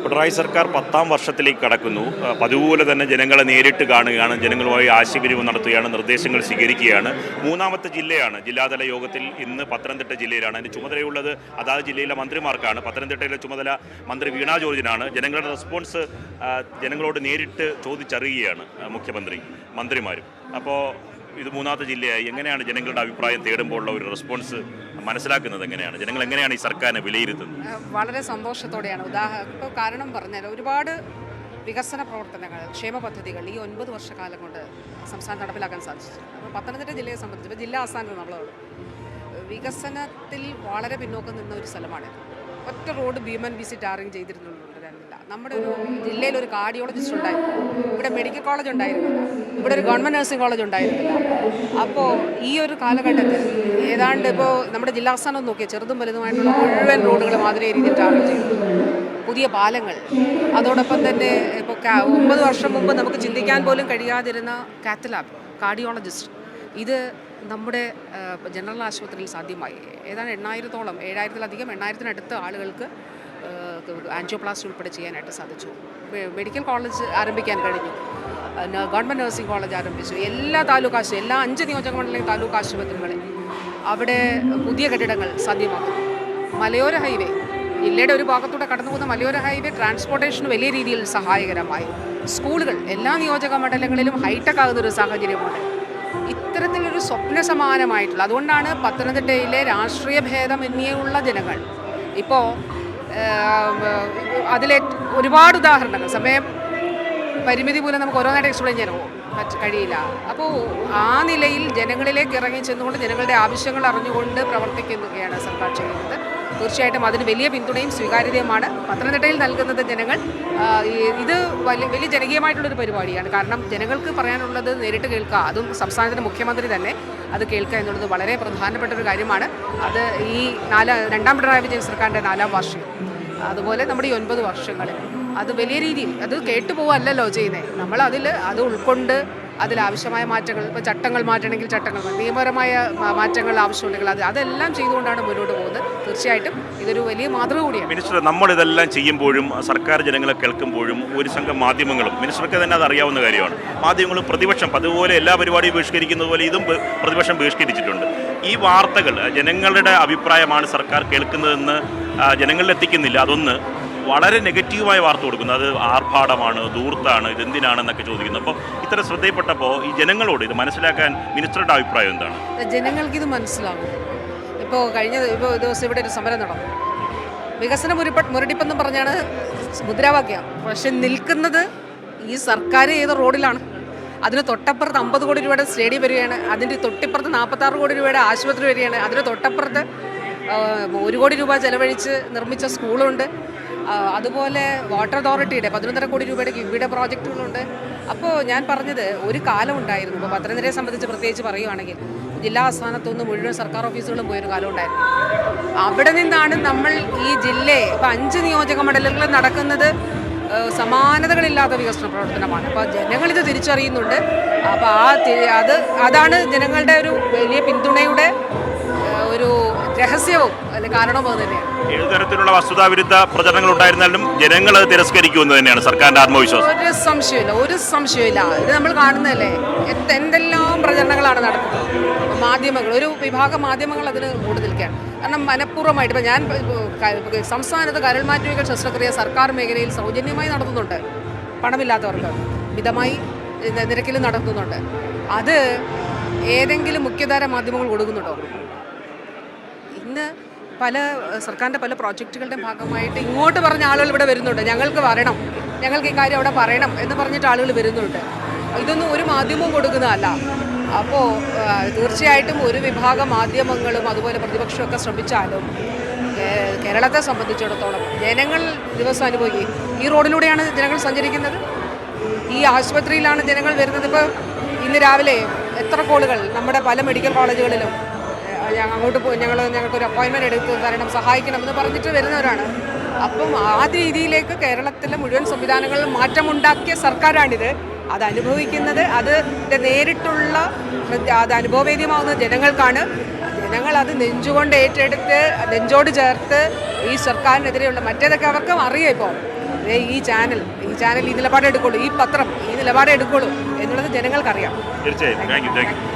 പിണറായി സർക്കാർ 10ാം വർഷത്തിലേക്ക് കടക്കുന്നു. അതുപോലെ തന്നെ ജനങ്ങളെ നേരിട്ട് കാണുകയാണ്, ജനങ്ങളുമായി ആശയവിനിമയം നടത്തുകയാണ്, നിർദ്ദേശങ്ങൾ സ്വീകരിക്കുകയാണ്. 3ാമത്തെ ജില്ലയാണ്. ജില്ലാതല യോഗത്തിൽ ഇന്ന് പത്തനംതിട്ട ജില്ലയിലാണ്. അതിൻ്റെ ചുമതലയുള്ളത് അതാത് ജില്ലയിലെ മന്ത്രിമാർക്കാണ്. പത്തനംതിട്ടയിലെ ചുമതല മന്ത്രി വീണ ജോർജിനാണ്. ജനങ്ങളുടെ റെസ്പോൺസ് ജനങ്ങളോട് നേരിട്ട് ചോദിച്ചറിയുകയാണ് മുഖ്യമന്ത്രി, മന്ത്രിമാരും. അപ്പോൾ ഇത് 3ാമത്തെ ജില്ലയായി. എങ്ങനെയാണ് ജനങ്ങളുടെ അഭിപ്രായം തേടുമ്പോഴുള്ള ഒരു റെസ്പോൺസ് മനസ്സിലാക്കുന്നത്? എങ്ങനെയാണ് ജനങ്ങൾ എങ്ങനെയാണ് ഈ സർക്കാരിനെ വിലയിരുത്തുന്നത്? വളരെ സന്തോഷത്തോടെയാണ്. ഇപ്പോൾ കാരണം പറഞ്ഞാൽ ഒരുപാട് വികസന പ്രവർത്തനങ്ങൾ, ക്ഷേമ പദ്ധതികൾ ഈ 9 വർഷക്കാലം കൊണ്ട് സംസ്ഥാനം നടപ്പിലാക്കാൻ സാധിച്ചു. അപ്പോൾ പത്തനംതിട്ട ജില്ലയെ സംബന്ധിച്ച് ജില്ലാ ആസ്ഥാനത്ത് നമ്മളുള്ളൂ. വികസനത്തിൽ വളരെ പിന്നോക്കം നിന്ന ഒരു സ്ഥലമാണ്. ഒറ്റ റോഡ് ഭീമൻ വിസി ടാറിങ് ചെയ്തിരുന്നുണ്ടില്ല. നമ്മുടെ ഒരു ജില്ലയിൽ ഒരു കാർഡിയോളജിസ്റ്റ് ഉണ്ടായിരുന്നു, ഇവിടെ മെഡിക്കൽ കോളേജ് ഉണ്ടായിരുന്നില്ല, ഇവിടെ ഒരു ഗവൺമെൻറ് നഴ്സിംഗ് കോളേജ് ഉണ്ടായിരുന്നില്ല. അപ്പോൾ ഈ ഒരു കാലഘട്ടത്തിൽ ഏതാണ്ട് ഇപ്പോൾ നമ്മുടെ ജില്ലാസ്ഥാനം നോക്കിയാൽ ചെറുതും വലുതുമായിട്ടുള്ള മുഴുവൻ റോഡുകൾ മാതിരി രീതിയിൽ ടാറിങ് ചെയ്തു. പുതിയ പാലങ്ങൾ, അതോടൊപ്പം തന്നെ ഇപ്പോൾ 9 വർഷം മുമ്പ് നമുക്ക് ചിന്തിക്കാൻ പോലും കഴിയാതിരുന്ന കാത്ത് ലാബ്, കാർഡിയോളജിസ്റ്റ്, ഇത് നമ്മുടെ ജനറൽ ആശുപത്രിയിൽ സാധ്യമായി. ഏതാണ്ട് 8,000-ഓളം 7,000-ലധികം 8,000-നടുത്ത ആളുകൾക്ക് ആൻജിയോപ്ലാസ്റ്റി ഉൾപ്പെടെ ചെയ്യാനായിട്ട് സാധിച്ചു. മെഡിക്കൽ കോളേജ് ആരംഭിക്കാൻ കഴിഞ്ഞു, ഗവൺമെൻറ് നഴ്സിംഗ് കോളേജ് ആരംഭിച്ചു. എല്ലാ താലൂക്ക് ആശുപത്രി, എല്ലാ 5 നിയോജകമണ്ഡലങ്ങളിലെ താലൂക്ക് ആശുപത്രികളിൽ അവിടെ പുതിയ കെട്ടിടങ്ങൾ സാധ്യമാക്കുന്നു. മലയോര ഹൈവേ, ജില്ലയുടെ ഒരു ഭാഗത്തൂടെ കടന്നു പോകുന്ന മലയോര ഹൈവേ ട്രാൻസ്പോർട്ടേഷന് വലിയ രീതിയിൽ സഹായകരമായി. സ്കൂളുകൾ എല്ലാ നിയോജക മണ്ഡലങ്ങളിലും ഹൈടെക് ആകുന്നൊരു സാഹചര്യമുണ്ട്. ഇത്തരത്തിലൊരു സ്വപ്ന സമാനമായിട്ടുള്ള, അതുകൊണ്ടാണ് പത്തനംതിട്ടയിലെ രാഷ്ട്രീയ ഭേദമന്യേയുള്ള ജനങ്ങൾ ഇപ്പോൾ അതിലെ ഒരുപാട് ഉദാഹരണങ്ങൾ, സമയം പരിമിതി മൂലം നമുക്ക് ഓരോന്നായിട്ട് എക്സ്പ്ലെയിൻ ചെയ്യാനോ കഴിയില്ല. അപ്പോൾ ആ നിലയിൽ ജനങ്ങളിലേക്ക് ഇറങ്ങി ചെന്നുകൊണ്ട് ജനങ്ങളുടെ ആവശ്യങ്ങൾ അറിഞ്ഞുകൊണ്ട് പ്രവർത്തിക്കുകയാണ് സർക്കാർ ചെയ്യുന്നത്. തീർച്ചയായിട്ടും അതിന് വലിയ പിന്തുണയും സ്വീകാര്യതയുമാണ് പത്തനംതിട്ടയിൽ നൽകുന്നത്. ജനങ്ങൾ ഇത് വലിയ ജനകീയമായിട്ടുള്ളൊരു പരിപാടിയാണ്. കാരണം ജനങ്ങൾക്ക് പറയാനുള്ളത് നേരിട്ട് കേൾക്കുക, അതും സംസ്ഥാനത്തിൻ്റെ മുഖ്യമന്ത്രി തന്നെ അത് കേൾക്കുക എന്നുള്ളത് വളരെ പ്രധാനപ്പെട്ട ഒരു കാര്യമാണ്. അത് ഈ 2ാം പിണറായി വിജയൻ സർക്കാരിൻ്റെ 4ാം വാർഷികം, അതുപോലെ നമ്മുടെ ഈ 9 വർഷങ്ങളിൽ അത് വലിയ രീതിയിൽ അത് കേട്ടുപോകല്ലോ ചെയ്യുന്നത്. നമ്മൾ അത് ഉൾക്കൊണ്ട് അതിലാവശ്യമായ മാറ്റങ്ങൾ, ഇപ്പോൾ ചട്ടങ്ങൾ മാറ്റണമെങ്കിൽ ചട്ടങ്ങൾ, നിയമപരമായ മാറ്റങ്ങൾ ആവശ്യമുണ്ടെങ്കിൽ അതെല്ലാം ചെയ്തുകൊണ്ടാണ് മുന്നോട്ട് പോകുന്നത്. തീർച്ചയായിട്ടും ഇതൊരു വലിയ മാതൃക കൂടിയാണ്. മിനിസ്റ്റർ, നമ്മളിതെല്ലാം ചെയ്യുമ്പോഴും സർക്കാർ ജനങ്ങളെ കേൾക്കുമ്പോഴും ഒരു സംഘം മാധ്യമങ്ങളും, മിനിസ്റ്റർക്ക് തന്നെ അത് അറിയാവുന്ന കാര്യമാണ്, മാധ്യമങ്ങളും പ്രതിപക്ഷം അതുപോലെ എല്ലാ പരിപാടിയും ബഹിഷ്കരിക്കുന്നത് പോലെ ഇതും പ്രതിപക്ഷം ബഹിഷ്കരിച്ചിട്ടുണ്ട്. ഈ വാർത്തകൾ ജനങ്ങളുടെ അഭിപ്രായമാണ് സർക്കാർ കേൾക്കുന്നതെന്ന് ജനങ്ങളിലെത്തിക്കുന്നില്ല. അതൊന്ന് വളരെ നെഗറ്റീവായ വാർത്ത കൊടുക്കുന്നു. അത് ആർഭാടമാണ്, ദൂർത്താണ്, ഇതെന്തിനാണെന്നൊക്കെ ചോദിക്കുന്നു. അപ്പോൾ ഇത്ര ശ്രദ്ധയിൽപ്പെട്ടപ്പോൾ ഈ ജനങ്ങളോട് ഇത് മനസ്സിലാക്കാൻ മിനിസ്റ്ററുടെ അഭിപ്രായം എന്താണ്? ജനങ്ങൾക്കിത് മനസ്സിലാകും. ഇപ്പോൾ കഴിഞ്ഞ ദിവസം ഇവിടെ ഒരു സമരം നടന്നു. വികസന മുരടിപ്പെന്ന് പറഞ്ഞാണ് മുദ്രാവാക്യം. പക്ഷെ നിൽക്കുന്നത് ഈ സർക്കാർ ഏത് റോഡിലാണ്? അതിന് തൊട്ടപ്പുറത്ത് 50 കോടി രൂപയുടെ സ്റ്റേഡിയം വരികയാണ്, അതിൻ്റെ തൊട്ടിപ്പുറത്ത് 46 കോടി രൂപയുടെ ആശുപത്രി വരികയാണ്, അതിന് തൊട്ടപ്പുറത്ത് 1 കോടി രൂപ ചെലവഴിച്ച് നിർമ്മിച്ച സ്കൂളുണ്ട്. അതുപോലെ വാട്ടർ അതോറിറ്റിയുടെ 11.5 കോടി രൂപയുടെ കിബിയുടെ പ്രോജക്റ്റുകളുണ്ട്. അപ്പോൾ ഞാൻ പറഞ്ഞത് ഒരു കാലം ഉണ്ടായിരുന്നു. ഇപ്പോൾ പത്തനംതിട്ടയെ സംബന്ധിച്ച് പ്രത്യേകിച്ച് പറയുകയാണെങ്കിൽ ജില്ലാ ആസ്ഥാനത്തുനിന്ന് മുഴുവൻ സർക്കാർ ഓഫീസുകളും പോയൊരു കാലം ഉണ്ടായിരുന്നു. അവിടെ നിന്നാണ് നമ്മൾ ഈ ജില്ലയെ ഇപ്പോൾ 5 നിയോജക മണ്ഡലങ്ങളിൽ നടക്കുന്നത് സമാനതകളില്ലാത്ത വികസന പ്രവർത്തനമാണ്. അപ്പോൾ ജനങ്ങളിത് തിരിച്ചറിയുന്നുണ്ട്. അപ്പോൾ അതാണ് ജനങ്ങളുടെ ഒരു വലിയ പിന്തുണയുടെ ഒരു രഹസ്യവും അല്ലെ കാരണവും അത് തന്നെയാണ്. ഏത് തരത്തിലുള്ള വസ്തുതാവിരുദ്ധ പ്രചരണങ്ങൾ ഉണ്ടായിരുന്നാലും ജനങ്ങൾ അത് തിരസ്കരിക്കുമെന്ന് തന്നെയാണ് സർക്കാരിന്റെ ആത്മവിശ്വാസം. ഒരു സംശയമില്ല. ഇത് നമ്മൾ കാണുന്നതല്ലേ, എന്തെല്ലാം പ്രചരണങ്ങളാണ് നടത്തുന്നത്. മാധ്യമങ്ങൾ, ഒരു വിഭാഗം മാധ്യമങ്ങൾ അതിന് കൂടുതലിരിക്കുകയാണ്. കാരണം മനഃപൂർവ്വമായിട്ട് ഇപ്പോൾ ഞാൻ സംസ്ഥാനത്ത് കരൾമാറ്റ ശസ്ത്രക്രിയ സർക്കാർ മേഖലയിൽ സൗജന്യമായി നടത്തുന്നുണ്ട്. പണമില്ലാത്തവർക്ക് മിതമായി നിരക്കിൽ നടത്തുന്നുണ്ട്. അത് ഏതെങ്കിലും മുഖ്യധാര മാധ്യമങ്ങൾ കൊടുക്കുന്നുണ്ടോ? ഇന്ന് സർക്കാരിൻ്റെ പല പ്രോജക്റ്റുകളുടെ ഭാഗമായിട്ട് ഇങ്ങോട്ട് പറഞ്ഞ ആളുകൾ ഇവിടെ വരുന്നുണ്ട്. ഞങ്ങൾക്ക് വരണം, ഞങ്ങൾക്ക് ഈ കാര്യം അവിടെ പറയണം എന്ന് പറഞ്ഞിട്ട് ആളുകൾ വരുന്നുണ്ട്. ഇതൊന്നും ഒരു മാധ്യമവും കൊടുക്കുന്നതല്ല. അപ്പോൾ തീർച്ചയായിട്ടും ഒരു വിഭാഗം മാധ്യമങ്ങളും അതുപോലെ പ്രതിപക്ഷമൊക്കെ ശ്രമിച്ചാലും കേരളത്തെ സംബന്ധിച്ചിടത്തോളം ജനങ്ങൾ ദിവസം അനുഭവിക്കും. ഈ റോഡിലൂടെയാണ് ജനങ്ങൾ സഞ്ചരിക്കുന്നത്, ഈ ആശുപത്രിയിലാണ് ജനങ്ങൾ വരുന്നത്. ഇപ്പോൾ ഇന്ന് രാവിലെ എത്ര കോളുകൾ നമ്മുടെ പല മെഡിക്കൽ കോളേജുകളിലും അങ്ങോട്ട് പോയി ഞങ്ങൾക്കൊരു അപ്പോയിൻമെൻറ്റ് എടുത്ത് തരണം, സഹായിക്കണമെന്ന് പറഞ്ഞിട്ട് വരുന്നവരാണ്. അപ്പം ആ രീതിയിലേക്ക് കേരളത്തിലെ മുഴുവൻ സംവിധാനങ്ങളിലും മാറ്റമുണ്ടാക്കിയ സർക്കാരാണിത്. അത് അനുഭവിക്കുന്നത്, നേരിട്ടുള്ള അത് അനുഭവവേദ്യമാകുന്നത് ജനങ്ങൾക്കാണ്. ജനങ്ങൾ അത് നെഞ്ചുകൊണ്ട് ഏറ്റെടുത്ത് നെഞ്ചോട് ചേർത്ത് ഈ സർക്കാരിനെതിരെയുള്ള മറ്റേതൊക്കെ അവർക്കും അറിയാം. ഇപ്പോൾ ഈ ചാനൽ ഈ നിലപാടെടുക്കുള്ളൂ, ഈ പത്രം ഈ നിലപാടെടുക്കുള്ളൂ എന്നുള്ളത് ജനങ്ങൾക്കറിയാം. തീർച്ചയായും. Thank you.